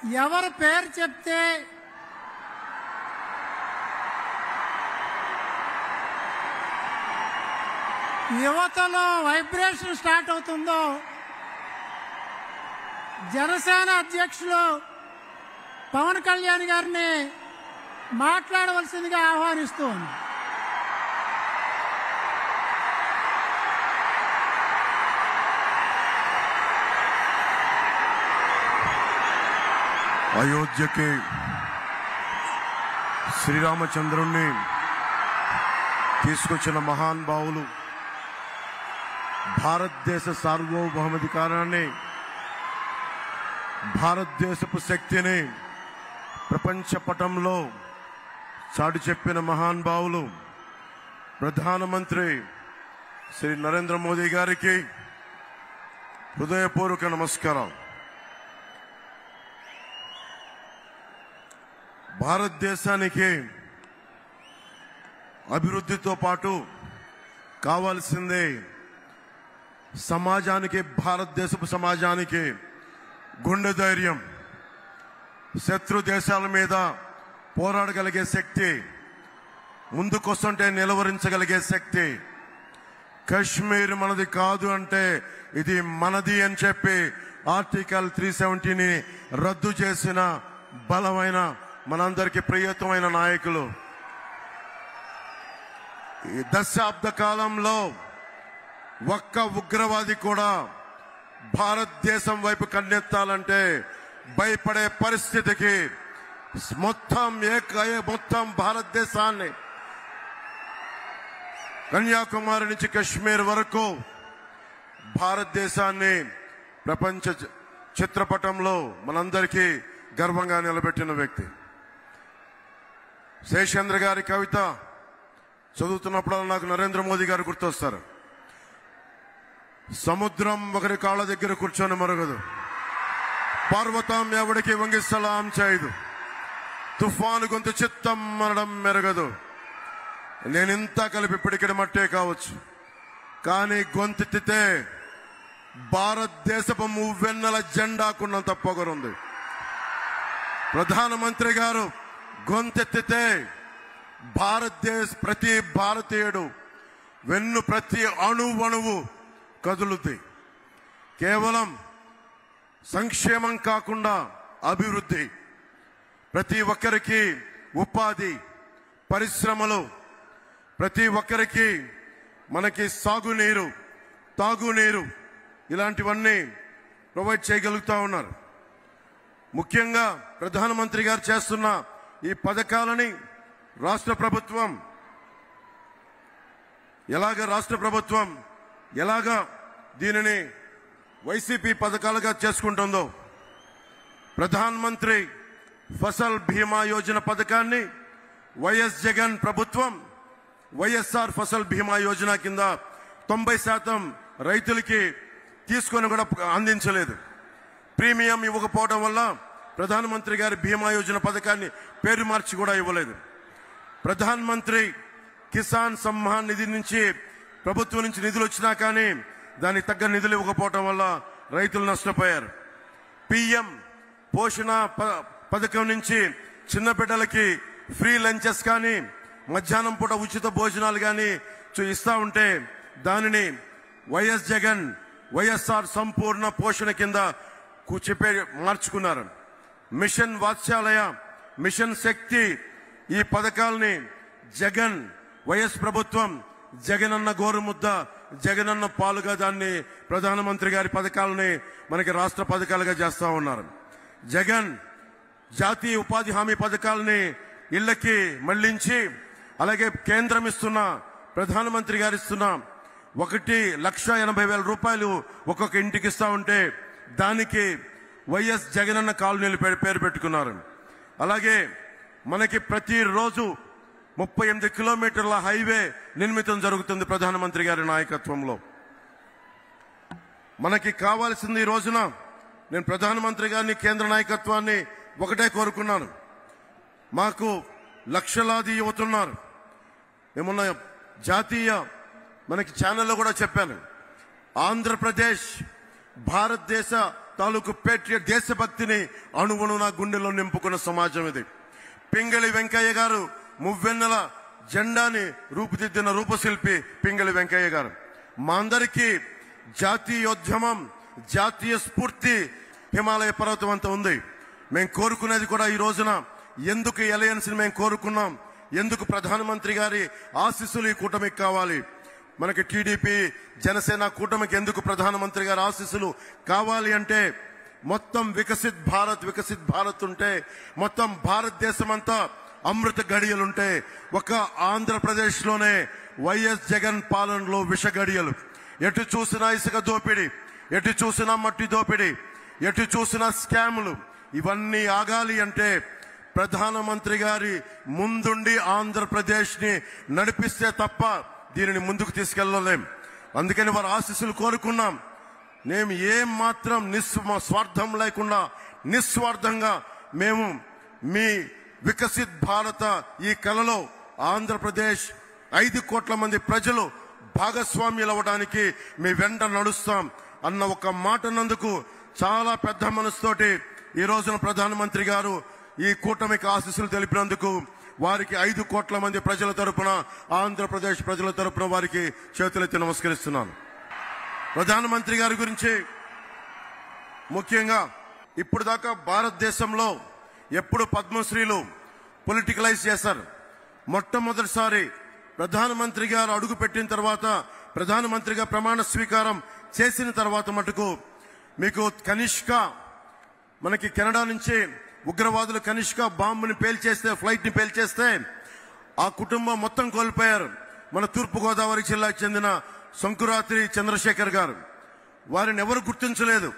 ఎవరి పేరు చెప్తే యువతలో వైబ్రేషన్ స్టార్ట్ అవుతుందో జనసేన అధ్యక్షులు పవన్ కళ్యాణ్ గారిని మాట్లాడవలసిందిగా ఆహ్వానిస్తోంది. అయోధ్యకి శ్రీరామచంద్రుణ్ణి తీసుకొచ్చిన మహానుభావులు, భారతదేశ సార్వభౌమాధికారాన్ని, భారతదేశపు శక్తిని ప్రపంచ పటంలో చాటి చెప్పిన మహానుభావులు ప్రధానమంత్రి శ్రీ నరేంద్ర మోదీ గారికి హృదయపూర్వక నమస్కారం. భారతదేశానికి అభివృద్ధితో పాటు కావాల్సిందే సమాజానికి, భారతదేశపు సమాజానికి గుండె ధైర్యం, శత్రు దేశాల మీద పోరాడగలిగే శక్తి, ముందుకొస్తుంటే నిలవరించగలిగే శక్తి. కశ్మీర్ మనది కాదు అంటే ఇది మనది అని చెప్పి ఆర్టికల్ 370ని రద్దు చేసిన బలమైన, మనందరికీ ప్రియతమైన నాయకులు. ఈ దశాబ్ద కాలంలో ఒక్క ఉగ్రవాది కూడా భారతదేశం వైపు కన్నెత్తాలంటే భయపడే పరిస్థితికి మొత్తం భారతదేశాన్ని, కన్యాకుమారి నుంచి కశ్మీర్ వరకు భారతదేశాన్ని ప్రపంచ చిత్రపటంలో మనందరికీ గర్వంగా నిలబెట్టిన వ్యక్తి. శేషేంద్ర గారి కవిత చదువుతున్నప్పుడు నాకు నరేంద్ర మోదీ గారు గుర్తొస్తారు. సముద్రం ఒకరి కాళ్ళ దగ్గర కూర్చొని మరగదు, పర్వతం ఎవడికి వంగి సలాం చేయదు, తుఫాను గొంతు చిత్తం అనడం మెరగదు. నేనింత కలిపి పిడికిడి మట్టే కావచ్చు, కానీ గొంతెత్తితే భారతదేశపు మువ్వెన్నెల జెండాకున్నంత పొగరుంది. ప్రధానమంత్రి గారు గొంతెత్తితే ప్రతి భారతీయుడు ప్రతి అణువణువు కదులుద్ది. కేవలం సంక్షేమం కాకుండా అభివృద్ధి, ప్రతి ఒక్కరికి ఉపాధి, పరిశ్రమలు, ప్రతి ఒక్కరికి మనకి సాగునీరు, తాగునీరు, ఇలాంటివన్నీ ప్రొవైడ్ చేయగలుగుతా ఉన్నారు. ముఖ్యంగా ప్రధానమంత్రి గారు చేస్తున్న ఈ పథకాలని రాష్ట్ర ప్రభుత్వం ఎలాగా దీనిని వైసీపీ పథకాలుగా చేసుకుంటుందో, ప్రధానమంత్రి ఫసల్ బీమా యోజన పథకాన్ని వైఎస్ జగన్ ప్రభుత్వం వైఎస్ఆర్ ఫసల్ బీమా యోజన కింద 90% రైతులకి తీసుకొని కూడా అందించలేదు. ప్రీమియం ఇవ్వకపోవడం వల్ల ప్రధానమంత్రి గారి బీమా యోజన పథకాన్ని పేరు మార్చి కూడా ఇవ్వలేదు. ప్రధానమంత్రి కిసాన్ సమ్మాన్ నిధి నుంచి ప్రభుత్వం నుంచి నిధులు వచ్చినా కానీ దానికి తగ్గ నిధులు ఇవ్వకపోవడం వల్ల రైతులు నష్టపోయారు. పిఎం పోషణ పథకం నుంచి చిన్న బిడ్డలకి ఫ్రీ లంచెస్ కానీ, మధ్యాహ్నం పూట ఉచిత భోజనాలు కానీ ఇస్తా ఉంటే దానిని వైఎస్ జగన్ వైఎస్ఆర్ సంపూర్ణ పోషణ కింద మార్చుకున్నారు. మిషన్ వాత్సల్య, మిషన్ శక్తి, ఈ పథకాలని జగన్ వైఎస్ ప్రభుత్వం జగనన్న గోరుముద్ద, జగనన్న పాలుగా దాన్ని ప్రధానమంత్రి గారి పథకాలని మనకి రాష్ట్ర పథకాలుగా చేస్తా ఉన్నారు. జగన్ జాతీయ ఉపాధి హామీ పథకాలని ఇళ్లకి మళ్లించి, అలాగే కేంద్రం ఇస్తున్న, ప్రధానమంత్రి గారు ఇస్తున్న 1,80,000 రూపాయలు ఒక్కొక్క ఇంటికి ఇస్తా ఉంటే దానికి వైఎస్ జగనన్న కాలనీలు పేరు పెట్టుకున్నారు. అలాగే మనకి ప్రతిరోజు 38 కిలోమీటర్ల హైవే నిర్మితం జరుగుతుంది ప్రధానమంత్రి గారి నాయకత్వంలో. మనకి కావాల్సింది ఈ రోజున, నేను ప్రధానమంత్రి గారిని, కేంద్ర నాయకత్వాన్ని ఒకటే కోరుకున్నాను. మాకు లక్షలాది యువతున్నారు. ఏమన్నా జాతీయ మనకి ఛానల్లో కూడా చెప్పాను, ఆంధ్రప్రదేశ్ భారతదేశ తాలూకు పేట్రియట్ దేశభక్తిని అణువును నా గుండెలో నింపుకున్న సమాజం ఇది. పింగళి వెంకయ్య గారు మువ్వెన్నెల జెండాని రూపుదిద్దిన రూపశిల్పి పింగళి వెంకయ్య గారు. మా అందరికీ జాతీయోద్యమం, జాతీయ స్ఫూర్తి హిమాలయ పర్వతం అంతా ఉంది. మేము కోరుకునేది కూడా ఈ రోజున ఎందుకు ఎలయన్స్ ని మేము కోరుకున్నాం, ఎందుకు ప్రధానమంత్రి గారి ఆశీస్సులు ఈ కూటమికి కావాలి, మనకి టీడీపీ జనసేన కూటమికి ఎందుకు ప్రధానమంత్రి గారి ఆశీస్సులు కావాలి అంటే, మొత్తం వికసిత్ భారత్ ఉంటే, మొత్తం భారతదేశం అంతా అమృత గడియలుంటే, ఒక ఆంధ్రప్రదేశ్ లోనే వైఎస్ జగన్ పాలనలో విష గడియలు. ఎటు చూసినా ఇసుక దోపిడీ, ఎటు చూసినా మట్టి దోపిడీ, ఎటు చూసినా స్కాములు. ఇవన్నీ ఆగాలి అంటే ప్రధానమంత్రి గారి ముందుండి ఆంధ్రప్రదేశ్ ని నడిపిస్తే తప్ప దీనిని ముందుకు తీసుకెళ్లలేం. అందుకని వారి ఆశీస్సులు కోరుకున్నాం. మేము ఏం మాత్రం స్వార్థం లేకుండా నిస్వార్థంగా మేము మీ వికసిత్ భారత ఈ కలలో ఆంధ్రప్రదేశ్ 5 కోట్ల మంది ప్రజలు భాగస్వామ్యులు అవ్వడానికి మీ వెంట నడుస్తాం అన్న ఒక మాటనందుకు చాలా పెద్ద మనసుతోటి ఈ రోజున ప్రధానమంత్రి గారు ఈ కూటమికి ఆశీస్సులు తెలిపినందుకు వారికి 5 కోట్ల మంది ప్రజల తరపున, ఆంధ్రప్రదేశ్ ప్రజల తరపున వారికి చేతులెత్తి నమస్కరిస్తున్నాను. ప్రధానమంత్రి గారి గురించి ముఖ్యంగా ఇప్పుడు దాకా భారతదేశంలో ఎప్పుడు పద్మశ్రీలు పొలిటికలైజ్ చేశారు. మొట్టమొదటిసారి ప్రధానమంత్రి గారు అడుగు పెట్టిన తర్వాత, ప్రధానమంత్రిగా ప్రమాణ స్వీకారం చేసిన తర్వాత మటుకు మీకు కనిష్క, మనకి కెనడా నుంచి ఉగ్రవాదులు కనిష్క బాంబుని పేల్చేస్తే, ఫ్లైట్ ని పేల్చేస్తే ఆ కుటుంబం మొత్తం కోల్పోయారు. మన తూర్పుగోదావరి జిల్లాకు చెందిన శంకురాత్రి చంద్రశేఖర్ గారు. వారిని ఎవరు గుర్తించలేదు.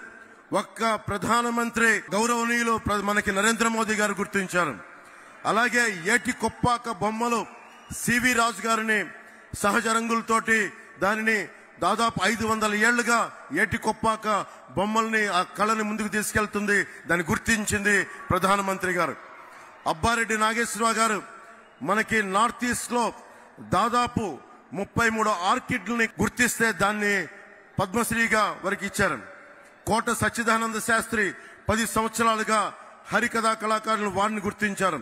ఒక్క ప్రధానమంత్రి గౌరవనీయులు మనకి నరేంద్ర మోదీ గారు గుర్తించారు. అలాగే ఏటి కొప్పాక బొమ్మలు సివి రాజు గారిని సహజ రంగులతోటి దానిని దాదాపు 500 ఏళ్లుగా ఏటి కొప్పాక బొమ్మల్ని, ఆ కళని ముందుకు తీసుకెళ్తుంది, దాన్ని గుర్తించింది ప్రధానమంత్రి గారు. అబ్బారెడ్డి నాగేశ్వరరావు గారు మనకి నార్త్ ఈస్ట్ లో దాదాపు 33 ఆర్కిడ్లని గుర్తిస్తే దాన్ని పద్మశ్రీగా వారికి ఇచ్చారు. కోట సచ్చిదానంద శాస్త్రి 10 సంవత్సరాలుగా హరికథా కళాకారులు వారిని గుర్తించారు.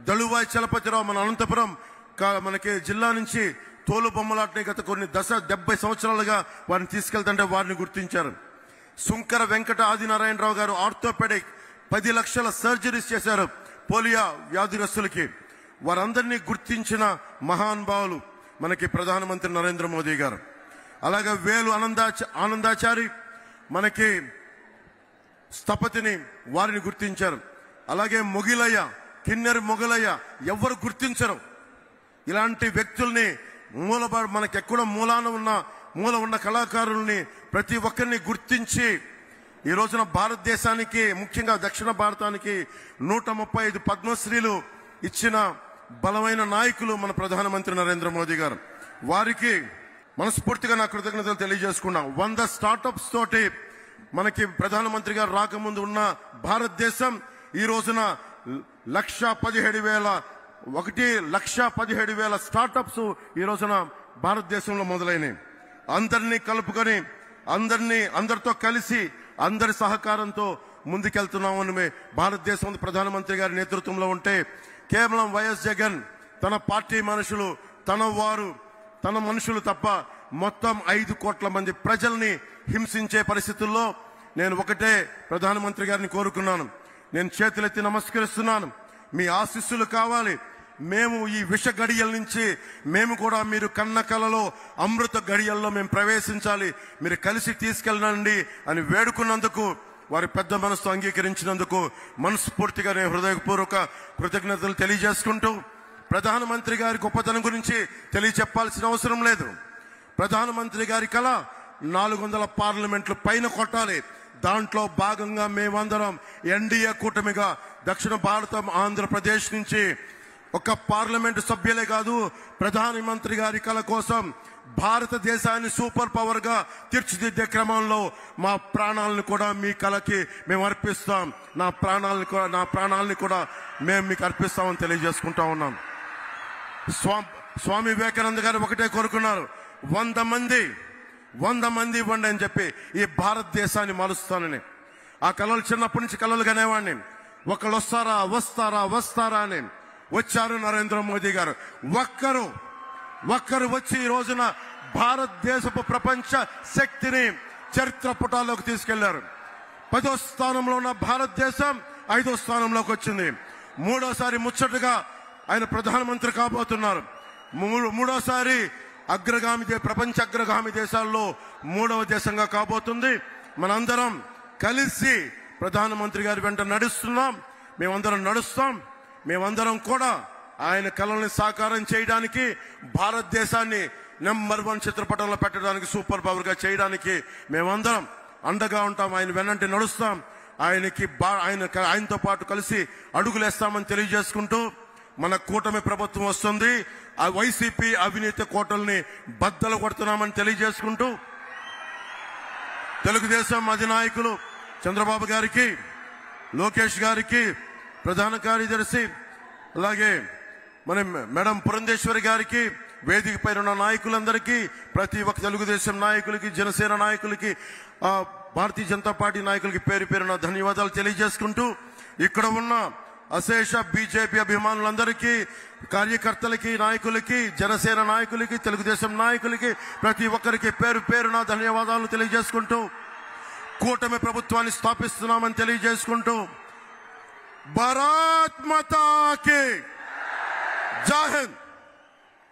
దళువాయి చలపతిరావు మన అనంతపురం మనకి జిల్లా నుంచి తోలు బొమ్మలాటని గత కొన్ని 70 సంవత్సరాలుగా వారిని తీసుకెళ్తుంటే వారిని గుర్తించారు. సుంకర వెంకట ఆదినారాయణరావు గారు ఆర్థోపెడిక్ 10 లక్షల సర్జరీస్ చేశారు పోలియో వ్యాధిగ్రస్తులకి. వారందరినీ గుర్తించిన మహానుభావులు మనకి ప్రధానమంత్రి నరేంద్ర మోదీ గారు. అలాగే వేలు ఆనందాచారి మనకి స్థపతిని, వారిని గుర్తించారు. అలాగే మొగిలయ్య, కిన్నెర మొగలయ్య ఎవరు గుర్తించరు. ఇలాంటి వ్యక్తుల్ని మనకెక్కడ మూల ఉన్న కళాకారుల్ని ప్రతి ఒక్కరిని గుర్తించి ఈ రోజున భారతదేశానికి, ముఖ్యంగా దక్షిణ భారతానికి 135 పద్మశ్రీలు ఇచ్చిన బలమైన నాయకులు మన ప్రధానమంత్రి నరేంద్ర మోదీ గారు. వారికి మనస్ఫూర్తిగా నా కృతజ్ఞతలు తెలియజేసుకున్నాం. 100 స్టార్టప్స్ తోటి మనకి ప్రధానమంత్రి గారు రాకముందు ఉన్న భారతదేశం ఈ రోజున 1,17,000 స్టార్టప్స్ ఈ రోజున భారతదేశంలో మొదలైనవి. అందరినీ కలుపుకొని, అందరితో కలిసి, అందరి సహకారంతో ముందుకెళ్తున్నామని భారతదేశం ప్రధానమంత్రి గారి నేతృత్వంలో ఉంటే, కేవలం వైఎస్ జగన్ తన పార్టీ మనుషులు, తన మనుషులు తప్ప మొత్తం 5 కోట్ల మంది ప్రజల్ని హింసించే పరిస్థితుల్లో నేను ఒకటే ప్రధానమంత్రి గారిని కోరుకున్నాను. నేను చేతులెత్తి నమస్కరిస్తున్నాను. మీ ఆశీస్సులు కావాలి. మేము ఈ విష గడియల నుంచి మేము కూడా మీరు కన్న కలలో అమృత గడియల్లో మేము ప్రవేశించాలి, మీరు కలిసి తీసుకెళ్ళండి అని వేడుకున్నందుకు, వారి పెద్ద మనసు అంగీకరించినందుకు మనస్ఫూర్తిగా నేను హృదయపూర్వక కృతజ్ఞతలు తెలియజేసుకుంటూ, ప్రధానమంత్రి గారి గొప్పతనం గురించి తెలియచెప్పాల్సిన అవసరం లేదు. ప్రధానమంత్రి గారి కళ 400 పార్లమెంట్లు పైన కొట్టాలి. దాంట్లో భాగంగా మేమందరం ఎన్డీఏ కూటమిగా దక్షిణ భారతం ఆంధ్రప్రదేశ్ నుంచి ఒక పార్లమెంటు సభ్యులే కాదు, ప్రధానమంత్రి గారి కళ కోసం భారతదేశాన్ని సూపర్ పవర్ గా తీర్చిదిద్దే క్రమంలో మా ప్రాణాలను కూడా మీ కళకి మేము అర్పిస్తాం. నా ప్రాణాలని కూడా మేము మీకు అర్పిస్తామని తెలియజేసుకుంటా ఉన్నాం. స్వామి వివేకానంద గారు ఒకటే కోరుకున్నారు, 100 మంది ఇవ్వండి అని చెప్పి ఈ భారతదేశాన్ని మారుస్తానని. ఆ కళలు చిన్నప్పటి నుంచి కళలు కనేవాడిని. ఒకళ్ళు వస్తారా వస్తారా వస్తారా అని. వచ్చారు నరేంద్ర మోదీ గారు. ఒక్కరు వచ్చి ఈ రోజున భారతదేశపు ప్రపంచ శక్తిని చరిత్ర పుటాల్లోకి తీసుకెళ్లారు. 10వ స్థానంలో ఉన్న భారతదేశం 5వ స్థానంలోకి వచ్చింది. మూడోసారి ముచ్చటగా ఆయన ప్రధానమంత్రి కాబోతున్నారు. మూడోసారి ప్రపంచ అగ్రగామి దేశాల్లో 3వ దేశంగా కాబోతుంది. మనందరం కలిసి ప్రధానమంత్రి గారి వెంట నడుస్తున్నాం. మేమందరం నడుస్తాం. మేమందరం కూడా ఆయన కళల్ని సాకారం చేయడానికి, భారతదేశాన్ని నెంబర్ 1 చిత్రపటంలో పెట్టడానికి, సూపర్ పవర్ గా చేయడానికి మేమందరం అండగా ఉంటాం. ఆయన వెన్నంటి నడుస్తాం. ఆయనతో పాటు కలిసి అడుగులేస్తామని తెలియజేసుకుంటూ, మన కూటమి ప్రభుత్వం వస్తుంది. ఆ వైసీపీ అవినీతి కోటల్ని బద్దలు కొడుతున్నామని తెలియజేసుకుంటూ, తెలుగుదేశం అధినాయకులు చంద్రబాబు గారికి, లోకేష్ గారికి, ప్రధాన కార్యదర్శి, అలాగే మన మేడం పురంధేశ్వరి గారికి, వేదిక పైన ఉన్న నాయకులందరికీ, ప్రతి ఒక్క తెలుగుదేశం నాయకులకి, జనసేన నాయకులకి, భారతీయ జనతా పార్టీ నాయకులకి పేరు పేరున ధన్యవాదాలు తెలియజేసుకుంటూ, ఇక్కడ ఉన్న అశేష బీజేపీ అభిమానులందరికీ, కార్యకర్తలకి, నాయకులకి, జనసేన నాయకులకి, తెలుగుదేశం నాయకులకి, ప్రతి ఒక్కరికి పేరు పేరున ధన్యవాదాలు తెలియజేసుకుంటూ, కూటమి ప్రభుత్వాన్ని స్థాపిస్తున్నామని తెలియజేసుకుంటూ, భారత్ మాతా కీ జై హింద్.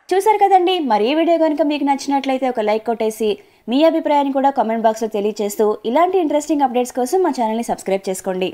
చూసారు కదండి. మరి ఈ వీడియో కనుక మీకు నచ్చినట్లయితే ఒక లైక్ కొట్టేసి మీ అభిప్రాయాన్ని కూడా కామెంట్ బాక్స్లో తెలియజేస్తూ ఇలాంటి ఇంట్రెస్టింగ్ అప్డేట్స్ కోసం మా ఛానల్ని సబ్స్క్రైబ్ చేసుకోండి.